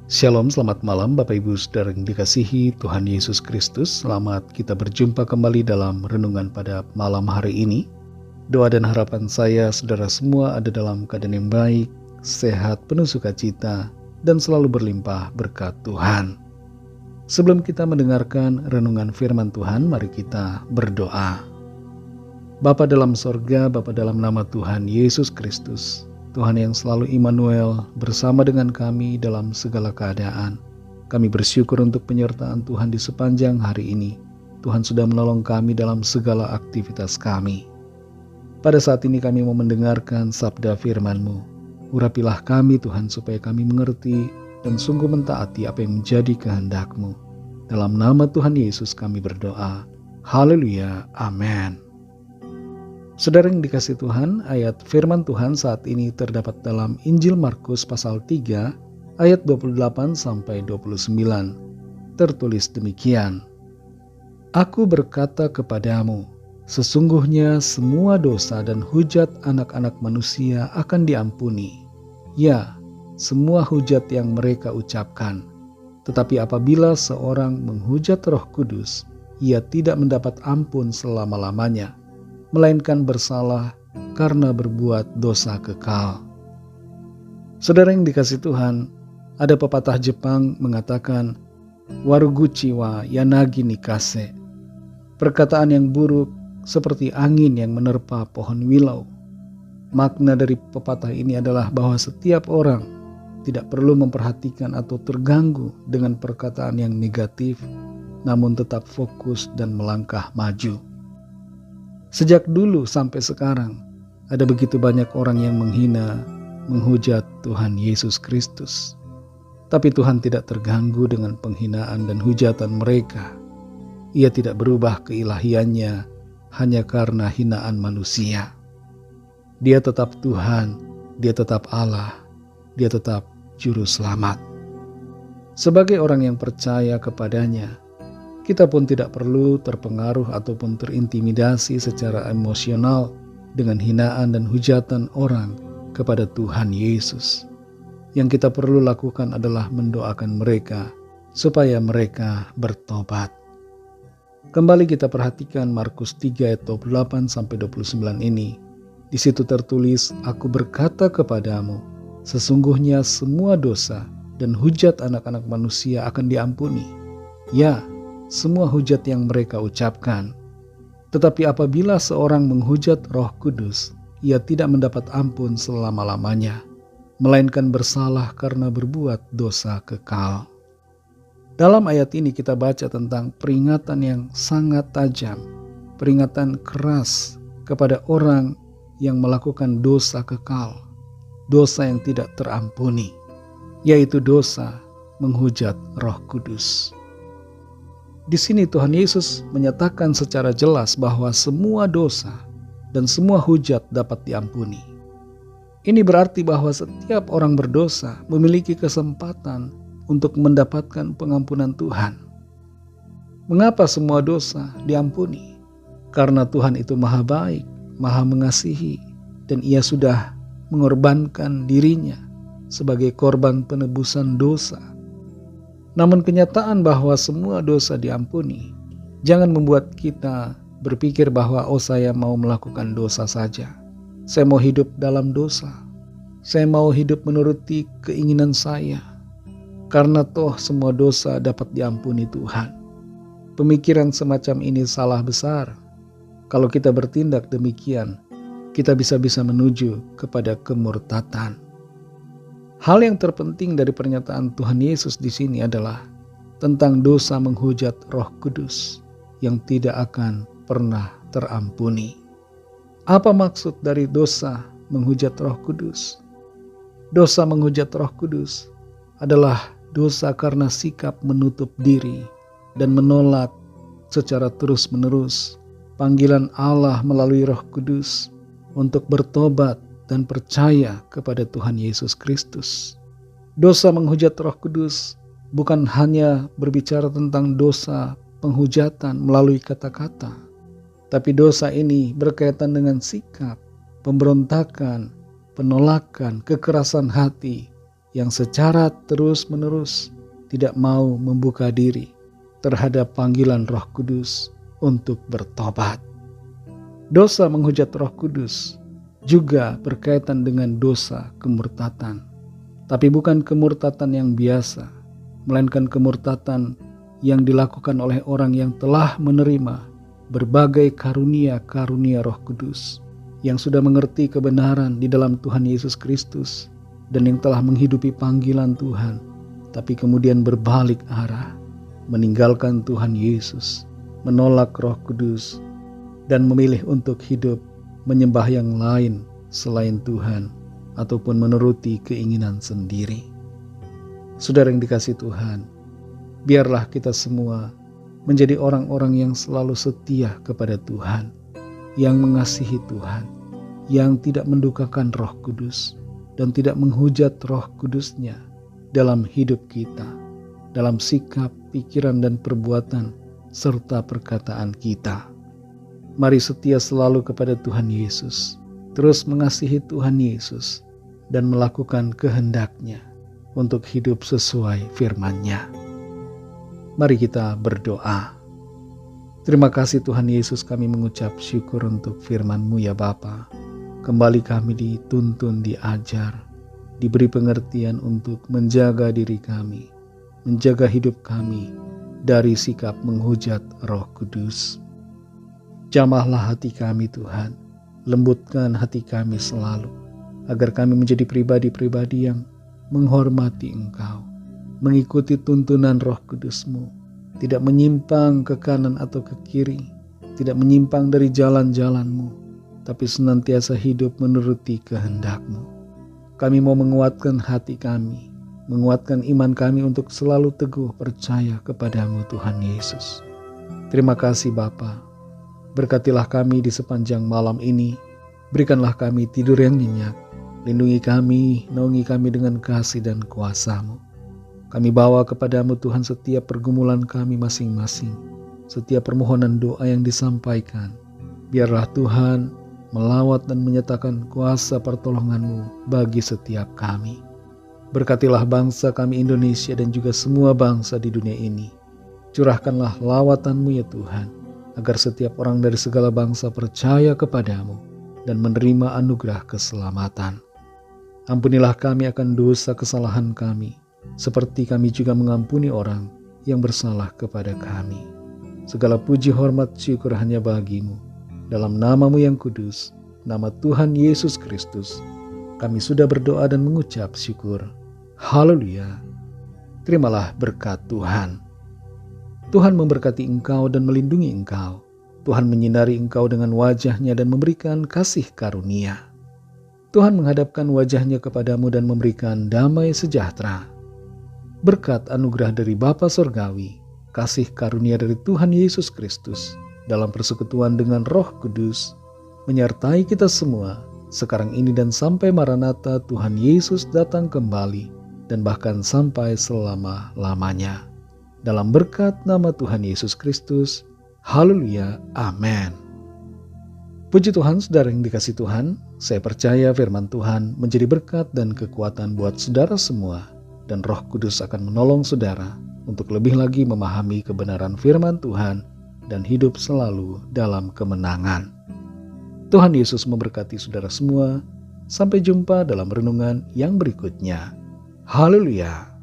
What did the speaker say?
Shalom, selamat malam Bapak Ibu Saudara yang dikasihi Tuhan Yesus Kristus. Selamat kita berjumpa kembali dalam renungan pada malam hari ini. Doa dan harapan saya saudara semua ada dalam keadaan yang baik, sehat, penuh sukacita, dan selalu berlimpah berkat Tuhan. Sebelum kita mendengarkan renungan firman Tuhan, mari kita berdoa. Bapa dalam sorga, Bapa dalam nama Tuhan Yesus Kristus, Tuhan yang selalu Immanuel bersama dengan kami dalam segala keadaan. Kami bersyukur untuk penyertaan Tuhan di sepanjang hari ini. Tuhan sudah menolong kami dalam segala aktivitas kami. Pada saat ini kami mau mendengarkan sabda firman-Mu. Urapilah kami Tuhan supaya kami mengerti dan sungguh mentaati apa yang menjadi kehendak-Mu. Dalam nama Tuhan Yesus kami berdoa. Haleluya. Amin. Saudara yang dikasihi Tuhan, ayat firman Tuhan saat ini terdapat dalam Injil Markus pasal 3 ayat 28-29. Tertulis demikian. Aku berkata kepadamu, sesungguhnya semua dosa dan hujat anak-anak manusia akan diampuni. Ya, semua hujat yang mereka ucapkan. Tetapi apabila seorang menghujat Roh Kudus, ia tidak mendapat ampun selama-lamanya, melainkan bersalah karena berbuat dosa kekal. Saudara yang dikasihi Tuhan, ada pepatah Jepang mengatakan, Waruguchi wa yanagi nikase. Perkataan yang buruk seperti angin yang menerpa pohon wilau. Makna dari pepatah ini adalah bahwa setiap orang tidak perlu memperhatikan atau terganggu dengan perkataan yang negatif, namun tetap fokus dan melangkah maju. Sejak dulu sampai sekarang, ada begitu banyak orang yang menghina, menghujat Tuhan Yesus Kristus. Tapi Tuhan tidak terganggu dengan penghinaan dan hujatan mereka. Ia tidak berubah keilahiannya hanya karena hinaan manusia. Dia tetap Tuhan, Dia tetap Allah, Dia tetap Juru Selamat. Sebagai orang yang percaya kepadanya, kita pun tidak perlu terpengaruh ataupun terintimidasi secara emosional dengan hinaan dan hujatan orang kepada Tuhan Yesus. Yang kita perlu lakukan adalah mendoakan mereka supaya mereka bertobat. Kembali kita perhatikan Markus 3 ayat 28-29 ini. Di situ tertulis, Aku berkata kepadamu, sesungguhnya semua dosa dan hujat anak-anak manusia akan diampuni. Ya, semua hujat yang mereka ucapkan. Tetapi apabila seorang menghujat Roh Kudus, ia tidak mendapat ampun selama-lamanya, melainkan bersalah karena berbuat dosa kekal. Dalam ayat ini kita baca tentang peringatan yang sangat tajam, peringatan keras kepada orang yang melakukan dosa kekal, dosa yang tidak terampuni, yaitu dosa menghujat Roh Kudus. Di sini Tuhan Yesus menyatakan secara jelas bahwa semua dosa dan semua hujat dapat diampuni. Ini berarti bahwa setiap orang berdosa memiliki kesempatan untuk mendapatkan pengampunan Tuhan. Mengapa semua dosa diampuni? Karena Tuhan itu maha baik, maha mengasihi, dan Ia sudah mengorbankan dirinya sebagai korban penebusan dosa. Namun kenyataan bahwa semua dosa diampuni, jangan membuat kita berpikir bahwa saya mau melakukan dosa saja. Saya mau hidup dalam dosa. Saya mau hidup menuruti keinginan saya. Karena toh semua dosa dapat diampuni Tuhan. Pemikiran semacam ini salah besar. Kalau kita bertindak demikian, kita bisa-bisa menuju kepada kemurtatan. Hal yang terpenting dari pernyataan Tuhan Yesus di sini adalah tentang dosa menghujat Roh Kudus yang tidak akan pernah terampuni. Apa maksud dari dosa menghujat Roh Kudus? Dosa menghujat Roh Kudus adalah dosa karena sikap menutup diri dan menolak secara terus-menerus panggilan Allah melalui Roh Kudus untuk bertobat dan percaya kepada Tuhan Yesus Kristus. Dosa menghujat Roh Kudus bukan hanya berbicara tentang dosa penghujatan melalui kata-kata, tapi dosa ini berkaitan dengan sikap, pemberontakan, penolakan, kekerasan hati yang secara terus-menerus tidak mau membuka diri terhadap panggilan Roh Kudus untuk bertobat. Dosa menghujat Roh Kudus juga berkaitan dengan dosa kemurtatan. Tapi bukan kemurtatan yang biasa, melainkan kemurtatan yang dilakukan oleh orang yang telah menerima berbagai karunia-karunia Roh Kudus, yang sudah mengerti kebenaran di dalam Tuhan Yesus Kristus, dan yang telah menghidupi panggilan Tuhan, tapi kemudian berbalik arah, meninggalkan Tuhan Yesus, menolak Roh Kudus, dan memilih untuk hidup menyembah yang lain selain Tuhan, ataupun menuruti keinginan sendiri. Saudara yang dikasihi Tuhan, biarlah kita semua menjadi orang-orang yang selalu setia kepada Tuhan, yang mengasihi Tuhan, yang tidak mendukakan Roh Kudus, dan tidak menghujat Roh Kudus-Nya dalam hidup kita, dalam sikap, pikiran, dan perbuatan, serta perkataan kita. Mari setia selalu kepada Tuhan Yesus, terus mengasihi Tuhan Yesus, dan melakukan kehendak-Nya untuk hidup sesuai firman-Nya. Mari kita berdoa. Terima kasih Tuhan Yesus, kami mengucap syukur untuk firman-Mu ya Bapa. Kembali kami dituntun, diajar, diberi pengertian untuk menjaga diri kami, menjaga hidup kami dari sikap menghujat Roh Kudus. Jamahlah hati kami Tuhan, lembutkan hati kami selalu, agar kami menjadi pribadi-pribadi yang menghormati Engkau, mengikuti tuntunan Roh Kudus-Mu, tidak menyimpang ke kanan atau ke kiri, tidak menyimpang dari jalan-jalan-Mu, tapi senantiasa hidup menuruti kehendak-Mu. Kami mau menguatkan hati kami, menguatkan iman kami untuk selalu teguh percaya kepada-Mu Tuhan Yesus. Terima kasih Bapa. Berkatilah kami di sepanjang malam ini, berikanlah kami tidur yang nyenyak, lindungi kami, naungi kami dengan kasih dan kuasa-Mu. Kami bawa kepada-Mu Tuhan setiap pergumulan kami masing-masing, setiap permohonan doa yang disampaikan. Biarlah Tuhan melawat dan menyatakan kuasa pertolongan-Mu bagi setiap kami. Berkatilah bangsa kami Indonesia dan juga semua bangsa di dunia ini. Curahkanlah lawatan-Mu ya Tuhan, agar setiap orang dari segala bangsa percaya kepada-Mu dan menerima anugerah keselamatan. Ampunilah kami akan dosa kesalahan kami, seperti kami juga mengampuni orang yang bersalah kepada kami. Segala puji, hormat, syukur hanya bagi-Mu. Dalam nama-Mu yang kudus, nama Tuhan Yesus Kristus, kami sudah berdoa dan mengucap syukur. Haleluya. Terimalah berkat Tuhan. Tuhan memberkati engkau dan melindungi engkau. Tuhan menyinari engkau dengan wajah-Nya dan memberikan kasih karunia. Tuhan menghadapkan wajah-Nya kepadamu dan memberikan damai sejahtera. Berkat anugerah dari Bapa Surgawi, kasih karunia dari Tuhan Yesus Kristus, dalam persekutuan dengan Roh Kudus, menyertai kita semua, sekarang ini dan sampai Maranatha Tuhan Yesus datang kembali, dan bahkan sampai selama-lamanya. Dalam berkat nama Tuhan Yesus Kristus, haleluya, amin. Puji Tuhan, saudara yang dikasihi Tuhan, saya percaya firman Tuhan menjadi berkat dan kekuatan buat saudara semua, dan Roh Kudus akan menolong saudara untuk lebih lagi memahami kebenaran firman Tuhan dan hidup selalu dalam kemenangan. Tuhan Yesus memberkati saudara semua. Sampai jumpa dalam renungan yang berikutnya. Haleluya.